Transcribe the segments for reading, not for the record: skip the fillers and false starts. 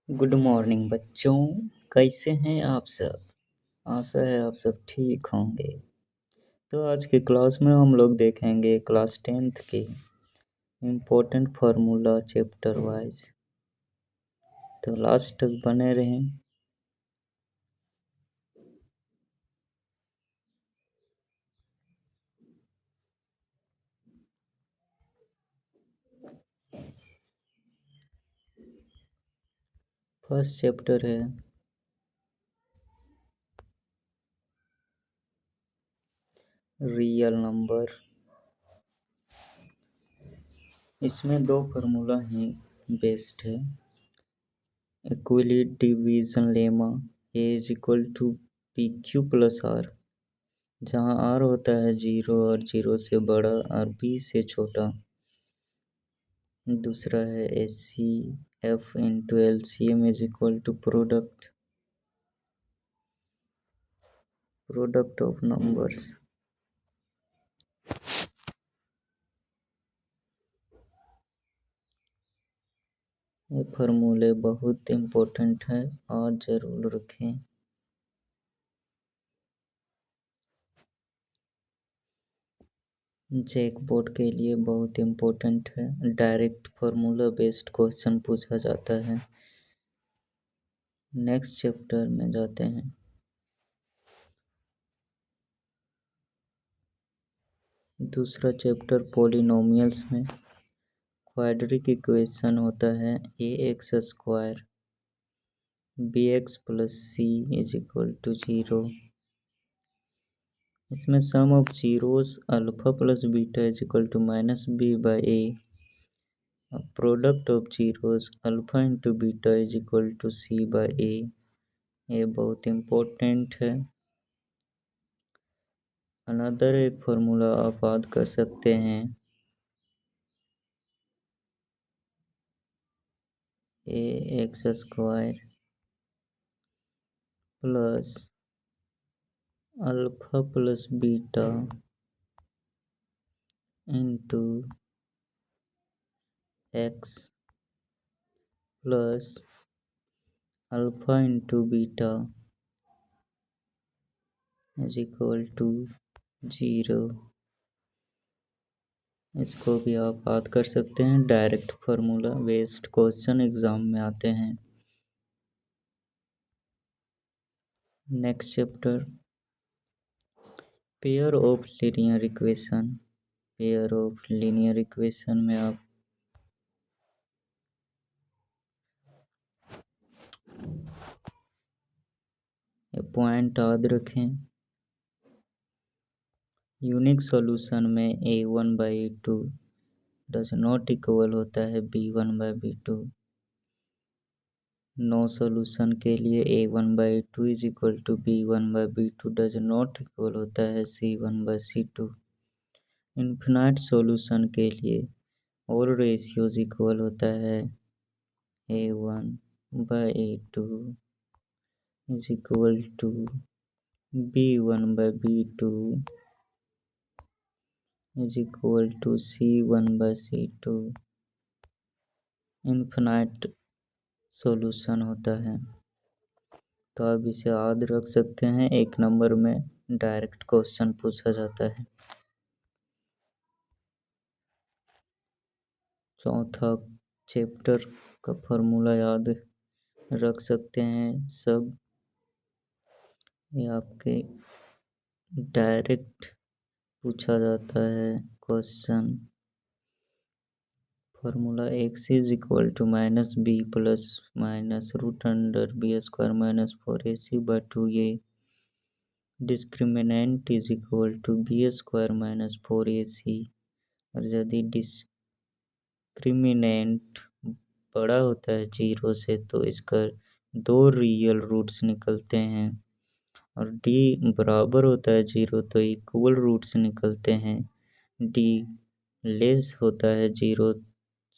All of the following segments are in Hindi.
गुड मॉर्निंग बच्चों। कैसे हैं आप सब? आशा है आप सब ठीक होंगे। तो आज की क्लास में हम लोग देखेंगे क्लास 10th के इम्पोर्टेंट फार्मूला चैप्टर वाइज। तो लास्ट तक बने रहें। फर्स्ट चैप्टर है रियल नंबर। इसमें दो फार्मूला ही बेस्ड है। Equality division lemma a is equal to p q plus r, जहाँ आर होता है 0 और 0 से बड़ा और बी से छोटा। दूसरा है HCF into LCM is equal to product of numbers. ये फार्मूले बहुत इम्पोर्टेंट है और ज़रूर रखें। चेक बोर्ड के लिए बहुत इम्पोर्टेंट है। डायरेक्ट फार्मूला बेस्ड क्वेश्चन पूछा जाता है। नेक्स्ट चैप्टर में जाते हैं। दूसरा चैप्टर पॉलिनोमियल्स में क्वाड्रिक इक्वेशन होता है ax square bx plus c is equal to 0। इसमें sum of zeros alpha plus beta is equal to minus b by a. Product of zeros alpha into beta is equal to c by a. ये बहुत इम्पोर्टेंट है। अनदर एक फार्मूला आप याद कर सकते हैं, a x square plus alpha plus beta into x plus alpha into beta is equal to 0। इसको भी आप याद कर सकते हैं। Direct formula based question exam में आते हैं। Next chapter pair of linear equation. Pair of linear equation में आप पॉइंट याद रखें। यूनिक सॉल्यूशन में a1/a2 डज नॉट इक्वल होता है b1/b2। नो सॉल्यूशन के लिए a1/a2 is equal to b1/b2 does not equal होता है c1/c2। इन्फिनाइट सॉल्यूशन के लिए और रेशियोज इक्वल होता है a1/a2 is equal to b1/b2 is equal to c1/c2। Infinite solution होता है। तो आप इसे याद रख सकते हैं। एक नंबर में डायरेक्ट क्वेश्चन पूछा जाता है। चौथा चैप्टर का फॉर्मूला याद रख सकते हैं सब। ये आपके डायरेक्ट पूछा जाता है question. Formula x is equal to minus b plus minus root under b square minus 4ac/2 a. Discriminant is equal to b square minus 4ac। और यदि डिस्क्रिमिनेंट बड़ा होता है 0 से तो इसका 2 रियल रूट्स निकलते हैं। और डी बराबर होता है 0 तो इक्वल रूट्स निकलते हैं। डी लेस होता है 0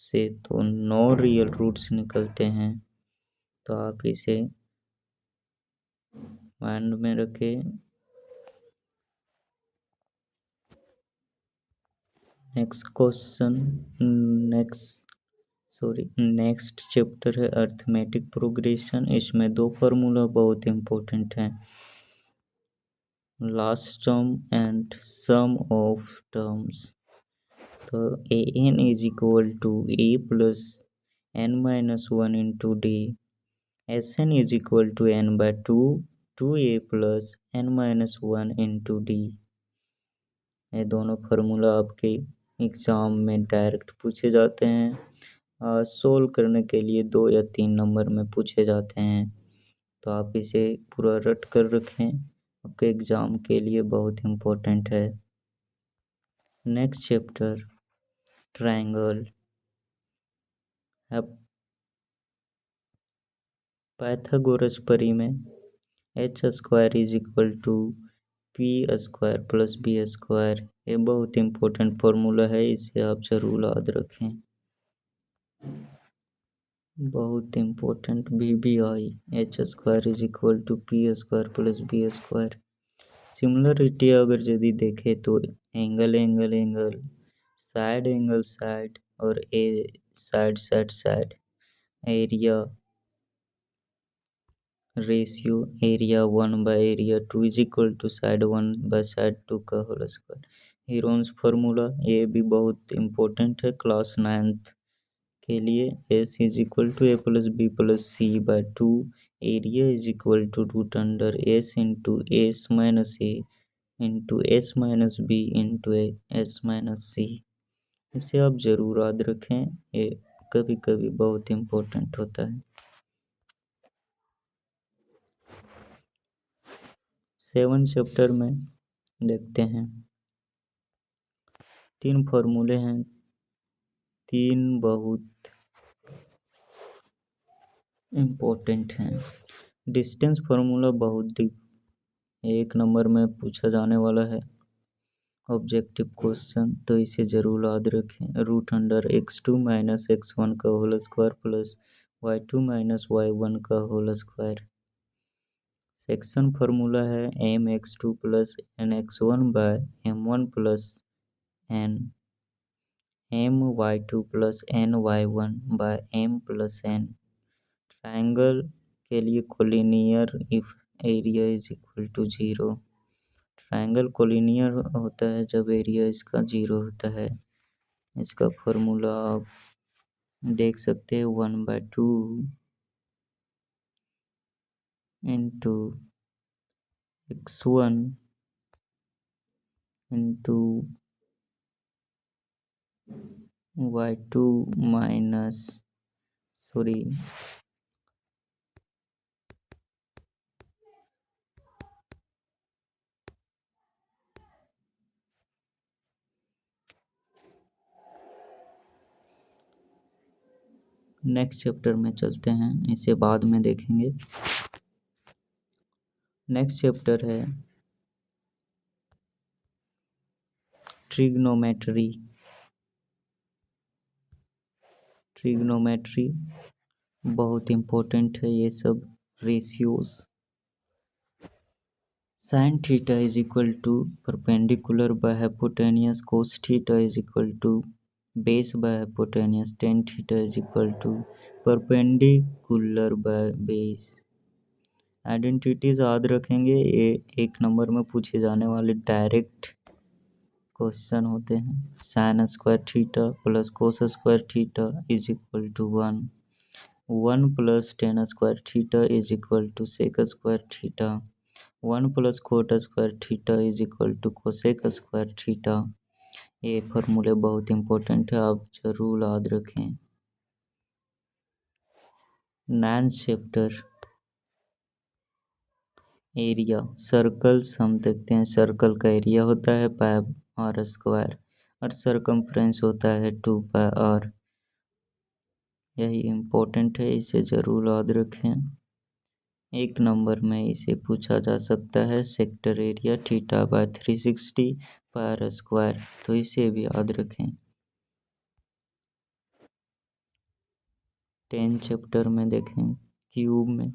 से तो 9 रियल रूट्स निकलते हैं। तो आप इसे माइंड में रखें। Next question, next sorry, next chapter है अर्थमेटिक प्रोग्रेशन। इसमें दो फार्मूला बहुत इम्पोर्टेंट हैं, last term and sum of terms. तो a n is equal to a plus n minus one into d, s n is equal to n by two a plus n minus one into d. ये दोनों फार्मूला आपके एग्ज़ाम में डायरेक्ट पूछे जाते हैं, सोल्व करने के लिए 2 या 3 नंबर में पूछे जाते हैं। तो आप इसे पूरा रट कर रखें, आपके एग्ज़ाम के लिए बहुत इम्पोर्टेंट है। Next chapter triangle. अब पाइथागोरस परी में h square is equal to p square plus b square, ये बहुत इम्पोर्टेंट फार्मूला है, इसे आप जरूर याद रखें, बहुत important. BBI h square is equal to p square plus b square. Similarity अगर यदि देखें तो angle angle angle, side angle side, और a side side side, area ratio area 1/area 2 is equal to side 1/side 2 का होल स्क्वायर। हीरोन्स फार्मूला ये भी बहुत इम्पोर्टेंट है क्लास 9th के लिए। S is equal to a plus b plus c by 2, area is equal to root under s into s minus a into s minus b into s minus c. इसे आप जरूर याद रखें, ये कभी कभी बहुत इम्पोर्टेंट होता है। 7 चैप्टर में देखते हैं, 3 फार्मूले हैं, 3 बहुत इम्पोर्टेंट हैं। डिस्टेंस फार्मूला बहुत 1 नंबर में पूछा जाने वाला है, ऑब्जेक्टिव क्वेश्चन, तो इसे जरूर याद रखें। Root under x2 minus x1 का whole square plus y2 minus y1 का होल स्क्वायर। सेक्शन फार्मूला है mx2 plus nx1 by m1 plus n, my2 plus ny1 by m plus n। Triangle के लिए collinear if area is equal to 0। Triangle collinear होता है जब एरिया इसका 0 होता है। इसका फॉर्मूला आप देख सकते हैं 1/2 into x1 into y2 minus sorry next chapter में चलते हैं, इसे बाद में देखेंगे। नेक्स्ट चैप्टर है ट्रिग्नोमेट्री। ट्रिग्नोमेट्री बहुत इम्पोर्टेंट है, ये सब ratios. Sine theta is equal to perpendicular by hypotenuse, cos theta is equal to base by hypotenuse, tan theta is equal to perpendicular by base. Identities याद रखेंगे, ये 1 नंबर में पूछे जाने वाले डायरेक्ट क्वेश्चन होते हैं। Sine square theta plus cos square theta is equal to 1, 1 plus tan square theta is equal to sec square theta, 1 plus cot square theta is equal to cosec square theta. ये फार्मूले बहुत इम्पोर्टेंट है, आप जरूर याद रखें। 9th chapter area. सर्कल्स हम देखते हैं, सर्कल का एरिया होता है पाई आर स्क्वायर और सरकमफ्रेंस होता है 2 पाई आर। यही इम्पोर्टेंट है, इसे जरूर याद रखें। 1 नंबर में इसे पूछा जा सकता है, sector area theta by 360 pi r square, तो इसे भी याद रखें। 10 चैप्टर में देखें, क्यूब में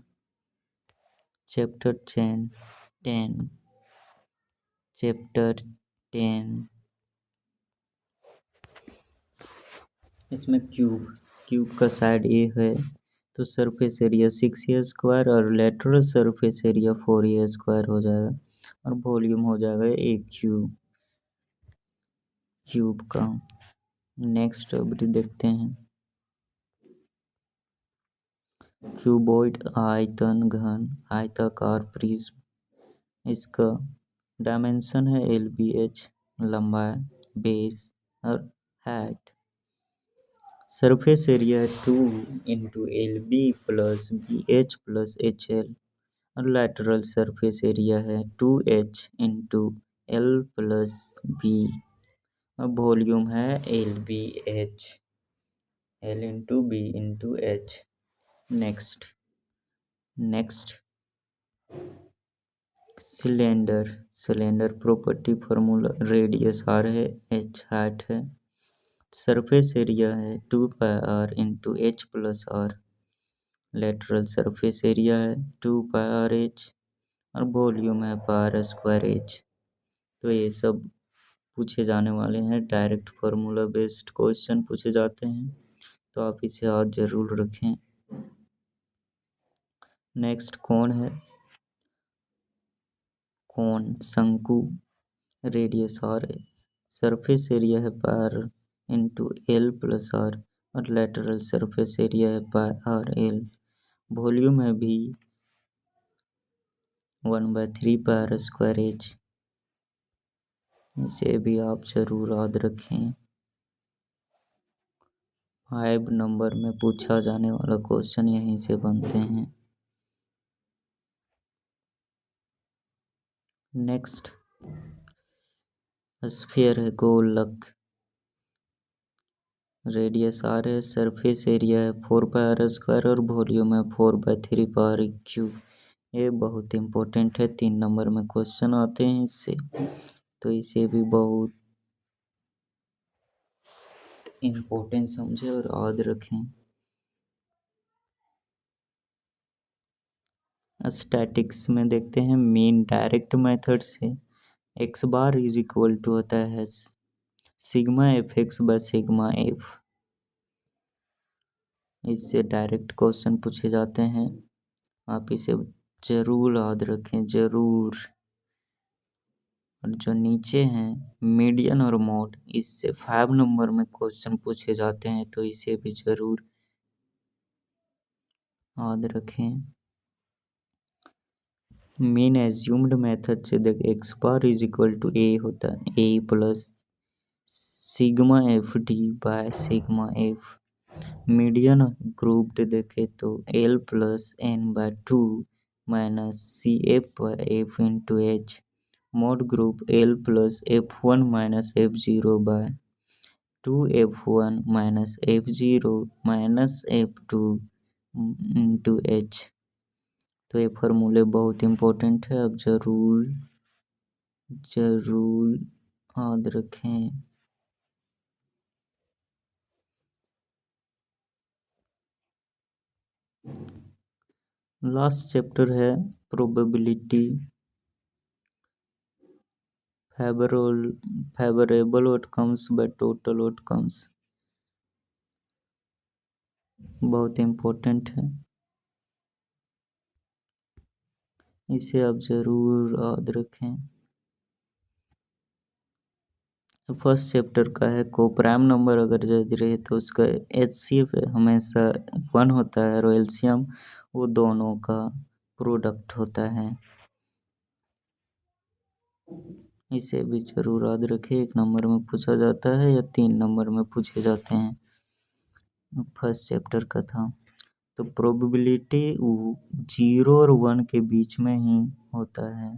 चैप्टर 10 चैप्टर 10 इसमें क्यूब क्यूब का साइड ए है तो सरफेस एरिया 6a² और लेटरल सरफेस एरिया 4a² हो जाएगा और वॉल्यूम हो जाएगा ए क्यूब का। नेक्स्ट अब देखते हैं क्यूबॉइड आयतन घन आयताकार प्रिज्म। इसका डायमेंशन है LBH लंबाई, बेस और height. Surface area 2 into LB plus BH plus HL और लैटरल सरफेस एरिया है 2H into L plus B और वॉल्यूम है LBH L into B into H। Next cylinder property formula radius r है, h हाइट है, सरफेस एरिया है 2πr into h plus r, lateral surface area है 2πrh और वॉल्यूम है πr²h। तो ये सब पूछे जाने वाले हैं, डायरेक्ट फार्मूला बेस्ड क्वेश्चन पूछे जाते हैं, तो आप इसे याद जरूर रखें। नेक्स्ट कौन है, कौन शंकु, रेडियस r है, सरफेस एरिया है power into L plus r और लेटरल सरफेस एरिया है πrl, वॉल्यूम है भी 1/3πr²h। इसे भी आप जरूर याद रखें, 5 नंबर में पूछा जाने वाला क्वेश्चन यहीं से बनते हैं। नेक्स्ट स्फीयर है गोलक, रेडियस r है, सरफेस एरिया है 4πr² और वॉल्यूम है 4/3πr³। ये बहुत इम्पोर्टेंट है, 3 नंबर में क्वेश्चन आते हैं इससे, तो इसे भी बहुत इम्पोर्टेंट समझे और याद रखें। स्टैटिक्स में देखते हैं, मेन डायरेक्ट मेथड से x bar is equal to होता है sigma fx by sigma f। इससे डायरेक्ट क्वेश्चन पूछे जाते हैं, आप इसे जरूर याद रखें जरूर। और जो नीचे हैं मीडियन और मोड, इससे 5 नंबर में क्वेश्चन पूछे जाते हैं, तो इसे भी जरूर याद रखें। मेन एज्यूम्ड मेथड से देख x bar is equal to a होता है a plus sigma FD by sigma f। Median grouped देखे तो L plus n/2 minus CF by f into h। Mode group L plus F1 minus F0 by 2F1 minus F0 minus F2 into h। तो ये फार्मूले बहुत इम्पोर्टेंट है, अब जरूर याद रखें। लास्ट चैप्टर है probability, favourable outcomes by total outcomes, बहुत इम्पोर्टेंट है, इसे आप जरूर याद रखें। फर्स्ट चैप्टर का है कोप्राइम नंबर अगर यदि रहे तो उसका HCF हमेशा 1 होता है और एलसीएम वो दोनों का प्रोडक्ट होता है, इसे भी जरूर याद रखें। 1 नंबर में पूछा जाता है या 3 नंबर में पूछे जाते हैं, फर्स्ट चैप्टर का था। तो प्रोबेबिलिटी 0 और 1 के बीच में ही होता है।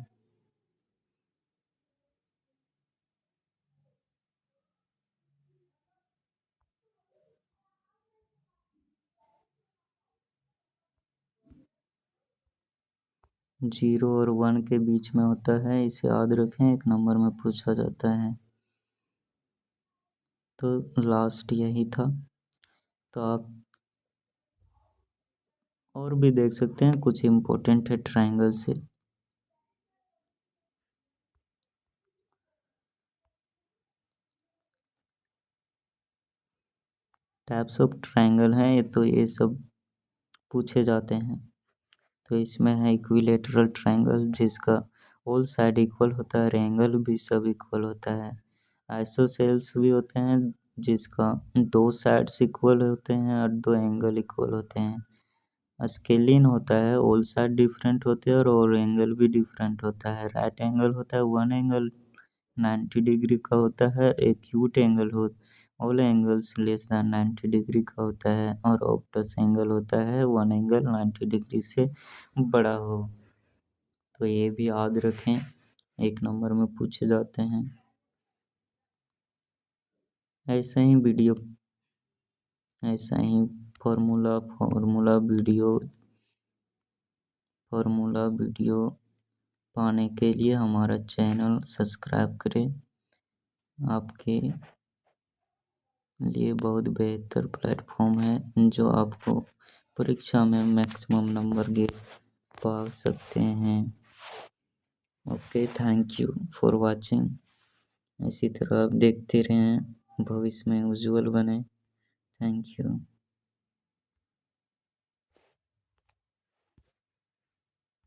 जीरो और 1 के बीच में होता है, इसे याद रखें, 1 नंबर में पूछा जाता है। तो लास्ट यही था, तो आप और भी देख सकते हैं, कुछ इम्पोर्टेंट है ट्रायंगल से। टाइप्स ऑफ ट्रायंगल हैं तो ये सब पूछे जाते हैं। तो इसमें है इक्विलेटरल ट्रायंगल जिसका ऑल साइड इक्वल होता है और एंगल भी सब इक्वल होता है। आइसोसेल्स भी होते हैं जिसका दो साइड्स इक्वल होते हैं और दो एंगल इक्वल होते हैं। स्केलिन होता है ऑल साइड डिफरेंट होते हैं और एंगल भी डिफरेंट होता है। राइट एंगल होता है वन एंगल 90 डिग्री का होता है। एक्यूट एंगल हो all angles less than 90 degree का होता है और ऑब्टस एंगल होता है वन एंगल 90 डिग्री से बड़ा हो। तो ये भी याद रखें, 1 नंबर में पूछे जाते हैं। ऐसा ही फॉर्मूला वीडियो पाने के लिए हमारा चैनल सब्सक्राइब करें। आपके लिए बहुत बेहतर प्लेटफॉर्म है जो आपको परीक्षा में मैक्सिमम नंबर पा सकते हैं। Okay, thank you for watching. इसी तरह आप देखते रहें, भविष्य में उज्जवल बने। Thank you.